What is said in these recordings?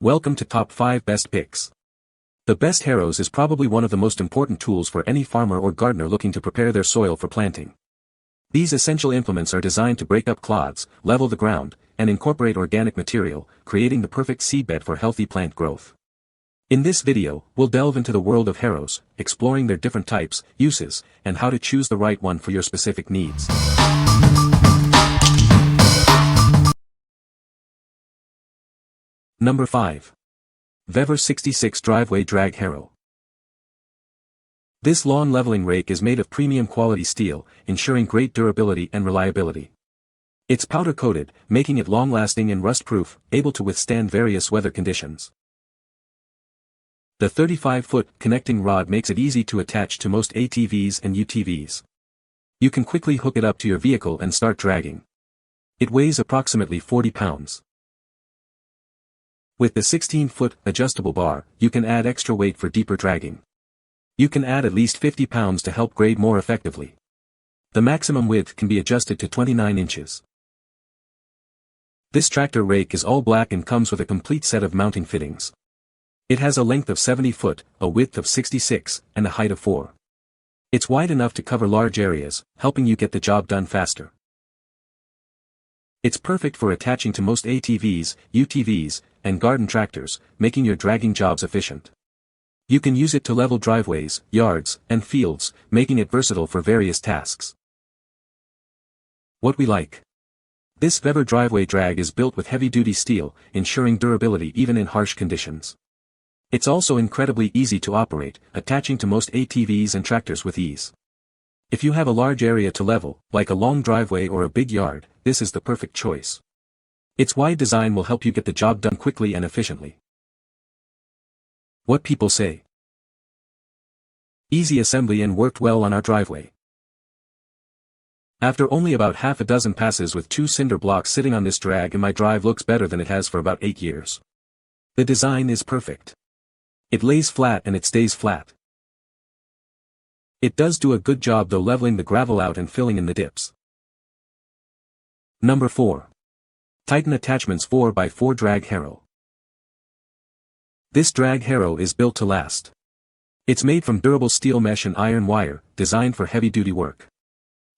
Welcome to Top 5 Best Picks. The best Harrows is probably one of the most important tools for any farmer or gardener looking to prepare their soil for planting. These essential implements are designed to break up clods, level the ground, and incorporate organic material, creating the perfect seedbed for healthy plant growth. In this video, we'll delve into the world of Harrows, exploring their different types, uses, and how to choose the right one for your specific needs. Number 5. VEVOR 66 Driveway Drag Harrow. This lawn leveling rake is made of premium quality steel, ensuring great durability and reliability. It's powder-coated, making it long-lasting and rust-proof, able to withstand various weather conditions. The 35-foot connecting rod makes it easy to attach to most ATVs and UTVs. You can quickly hook it up to your vehicle and start dragging. It weighs approximately 40 pounds. With the 16-foot adjustable bar, you can add extra weight for deeper dragging. You can add at least 50 pounds to help grade more effectively. The maximum width can be adjusted to 29 inches. This tractor rake is all black and comes with a complete set of mounting fittings. It has a length of 70 foot, a width of 66, and a height of 4. It's wide enough to cover large areas, helping you get the job done faster. It's perfect for attaching to most ATVs, UTVs, and garden tractors, making your dragging jobs efficient. You can use it to level driveways, yards, and fields, making it versatile for various tasks. What we like. This VEVOR driveway drag is built with heavy-duty steel, ensuring durability even in harsh conditions. It's also incredibly easy to operate, attaching to most ATVs and tractors with ease. If you have a large area to level, like a long driveway or a big yard, this is the perfect choice. Its wide design will help you get the job done quickly and efficiently. What people say. Easy assembly and worked well on our driveway. After only about half a dozen passes with 2 cinder blocks sitting on this drag, and my drive looks better than it has for about 8 years. The design is perfect. It lays flat and it stays flat. It does do a good job though leveling the gravel out and filling in the dips. Number 4. Titan Attachments 4x4 Drag Harrow. This drag harrow is built to last. It's made from durable steel mesh and iron wire, designed for heavy-duty work.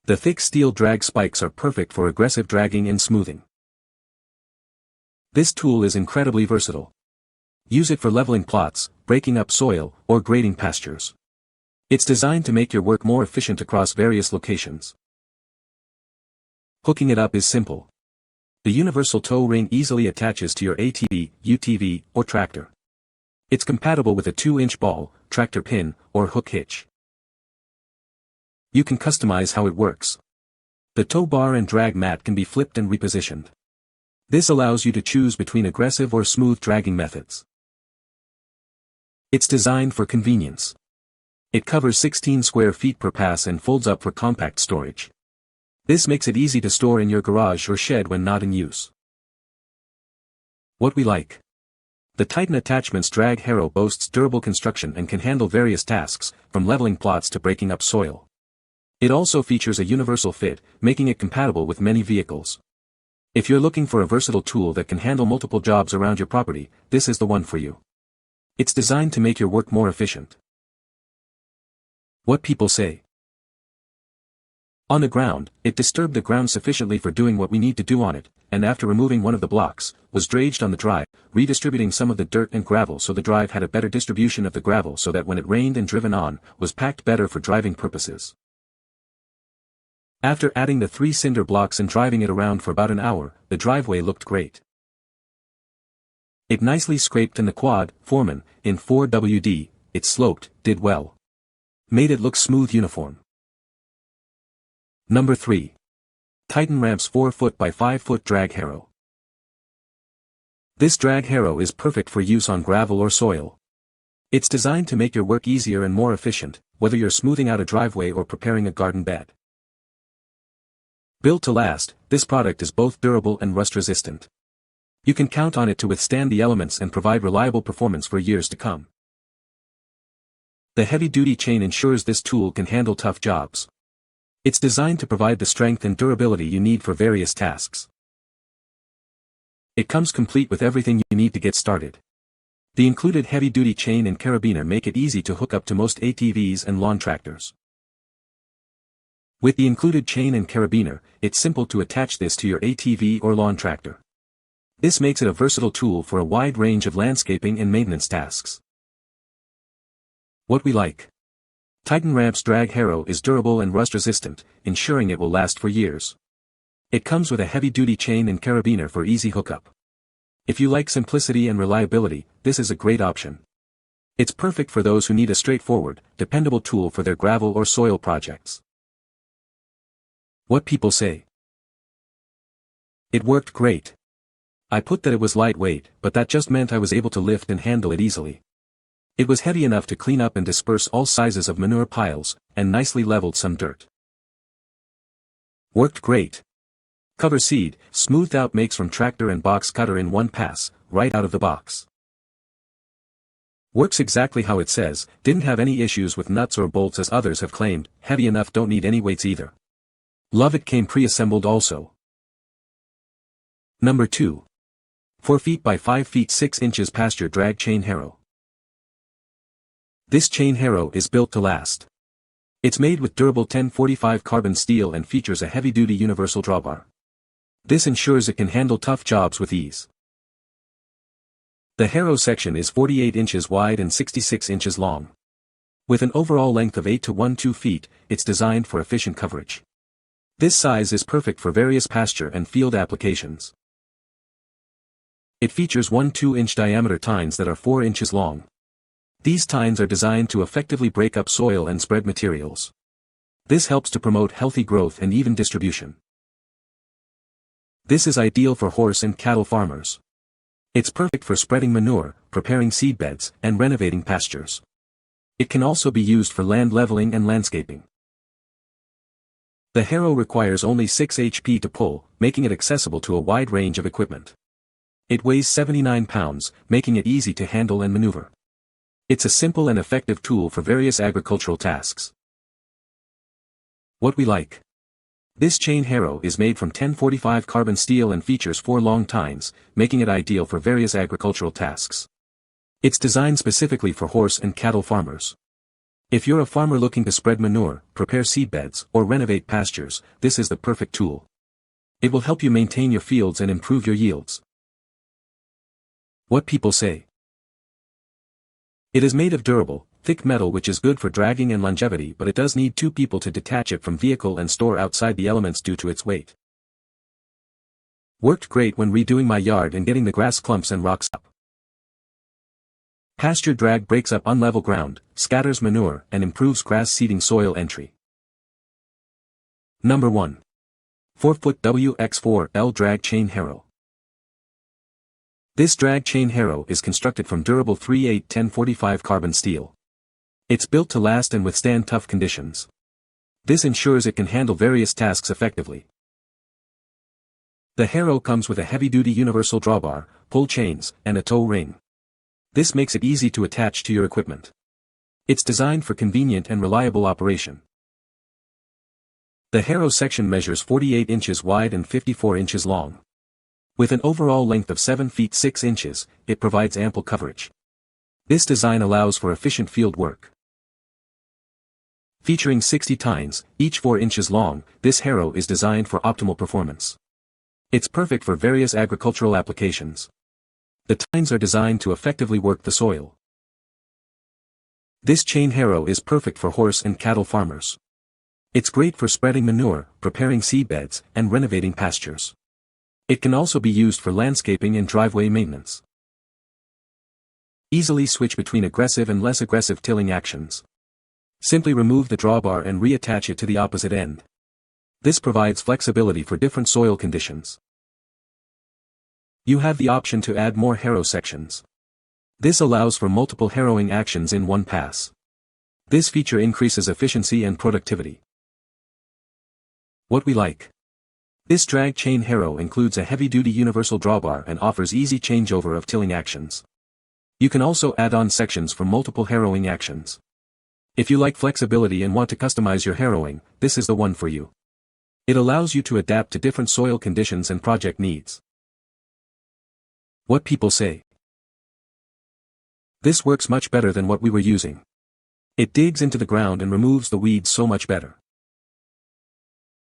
The thick steel drag spikes are perfect for aggressive dragging and smoothing. This tool is incredibly versatile. Use it for leveling plots, breaking up soil, or grading pastures. It's designed to make your work more efficient across various locations. Hooking it up is simple. The universal tow ring easily attaches to your ATV, UTV, or tractor. It's compatible with a 2-inch ball, tractor pin, or hook hitch. You can customize how it works. The tow bar and drag mat can be flipped and repositioned. This allows you to choose between aggressive or smooth dragging methods. It's designed for convenience. It covers 16 square feet per pass and folds up for compact storage. This makes it easy to store in your garage or shed when not in use. What we like. The Titan Attachments drag harrow boasts durable construction and can handle various tasks, from leveling plots to breaking up soil. It also features a universal fit, making it compatible with many vehicles. If you're looking for a versatile tool that can handle multiple jobs around your property, this is the one for you. It's designed to make your work more efficient. What people say. On the ground, it disturbed the ground sufficiently for doing what we need to do on it, and after removing one of the blocks, was dredged on the drive, redistributing some of the dirt and gravel so the drive had a better distribution of the gravel so that when it rained and driven on, was packed better for driving purposes. After adding the 3 cinder blocks and driving it around for about an hour, the driveway looked great. It nicely scraped and the quad, foreman, in 4WD, it sloped, did well. Made it look smooth uniform. Number 3. Titan Ramps 4-foot by 5-foot Drag Harrow. This drag harrow is perfect for use on gravel or soil. It's designed to make your work easier and more efficient, whether you're smoothing out a driveway or preparing a garden bed. Built to last, this product is both durable and rust-resistant. You can count on it to withstand the elements and provide reliable performance for years to come. The heavy-duty chain ensures this tool can handle tough jobs. It's designed to provide the strength and durability you need for various tasks. It comes complete with everything you need to get started. The included heavy-duty chain and carabiner make it easy to hook up to most ATVs and lawn tractors. With the included chain and carabiner, it's simple to attach this to your ATV or lawn tractor. This makes it a versatile tool for a wide range of landscaping and maintenance tasks. What we like. Titan Ramps Drag Harrow is durable and rust-resistant, ensuring it will last for years. It comes with a heavy-duty chain and carabiner for easy hookup. If you like simplicity and reliability, this is a great option. It's perfect for those who need a straightforward, dependable tool for their gravel or soil projects. What people say. It worked great. I put that it was lightweight, but that just meant I was able to lift and handle it easily. It was heavy enough to clean up and disperse all sizes of manure piles, and nicely leveled some dirt. Worked great. Cover seed, smoothed out makes from tractor and box cutter in one pass, right out of the box. Works exactly how it says, didn't have any issues with nuts or bolts as others have claimed, heavy enough, don't need any weights either. Love it, came pre-assembled also. Number 2. 4 feet by 5 feet 6 inches Pasture Drag Chain Harrow. This chain harrow is built to last. It's made with durable 1045 carbon steel and features a heavy-duty universal drawbar. This ensures it can handle tough jobs with ease. The harrow section is 48 inches wide and 66 inches long. With an overall length of 8 to 12 feet, it's designed for efficient coverage. This size is perfect for various pasture and field applications. It features 1 2-inch diameter tines that are 4 inches long. These tines are designed to effectively break up soil and spread materials. This helps to promote healthy growth and even distribution. This is ideal for horse and cattle farmers. It's perfect for spreading manure, preparing seedbeds, and renovating pastures. It can also be used for land leveling and landscaping. The harrow requires only 6 HP to pull, making it accessible to a wide range of equipment. It weighs 79 pounds, making it easy to handle and maneuver. It's a simple and effective tool for various agricultural tasks. What we like. This chain harrow is made from 1045 carbon steel and features 4 long tines, making it ideal for various agricultural tasks. It's designed specifically for horse and cattle farmers. If you're a farmer looking to spread manure, prepare seedbeds, or renovate pastures, this is the perfect tool. It will help you maintain your fields and improve your yields. What people say. It is made of durable, thick metal which is good for dragging and longevity, but it does need 2 people to detach it from vehicle and store outside the elements due to its weight. Worked great when redoing my yard and getting the grass clumps and rocks up. Pasture drag breaks up unlevel ground, scatters manure, and improves grass seeding soil entry. Number 1. 4-foot WX4L Drag Chain Harrow. This drag chain harrow is constructed from durable 3/8-1045 carbon steel. It's built to last and withstand tough conditions. This ensures it can handle various tasks effectively. The harrow comes with a heavy-duty universal drawbar, pull chains, and a tow ring. This makes it easy to attach to your equipment. It's designed for convenient and reliable operation. The harrow section measures 48 inches wide and 54 inches long. With an overall length of 7 feet 6 inches, it provides ample coverage. This design allows for efficient field work. Featuring 60 tines, each 4 inches long, this harrow is designed for optimal performance. It's perfect for various agricultural applications. The tines are designed to effectively work the soil. This chain harrow is perfect for horse and cattle farmers. It's great for spreading manure, preparing seedbeds, and renovating pastures. It can also be used for landscaping and driveway maintenance. Easily switch between aggressive and less aggressive tilling actions. Simply remove the drawbar and reattach it to the opposite end. This provides flexibility for different soil conditions. You have the option to add more harrow sections. This allows for multiple harrowing actions in one pass. This feature increases efficiency and productivity. What we like. This drag chain harrow includes a heavy-duty universal drawbar and offers easy changeover of tilling actions. You can also add on sections for multiple harrowing actions. If you like flexibility and want to customize your harrowing, this is the one for you. It allows you to adapt to different soil conditions and project needs. What people say. This works much better than what we were using. It digs into the ground and removes the weeds so much better.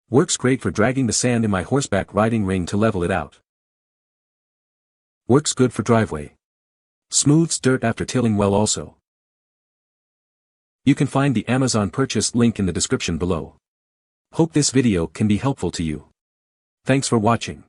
Works great for dragging the sand in my horseback riding ring to level it out. Works good for driveway. Smooths dirt after tilling well also. You can find the Amazon purchase link in the description below. Hope this video can be helpful to you. Thanks for watching.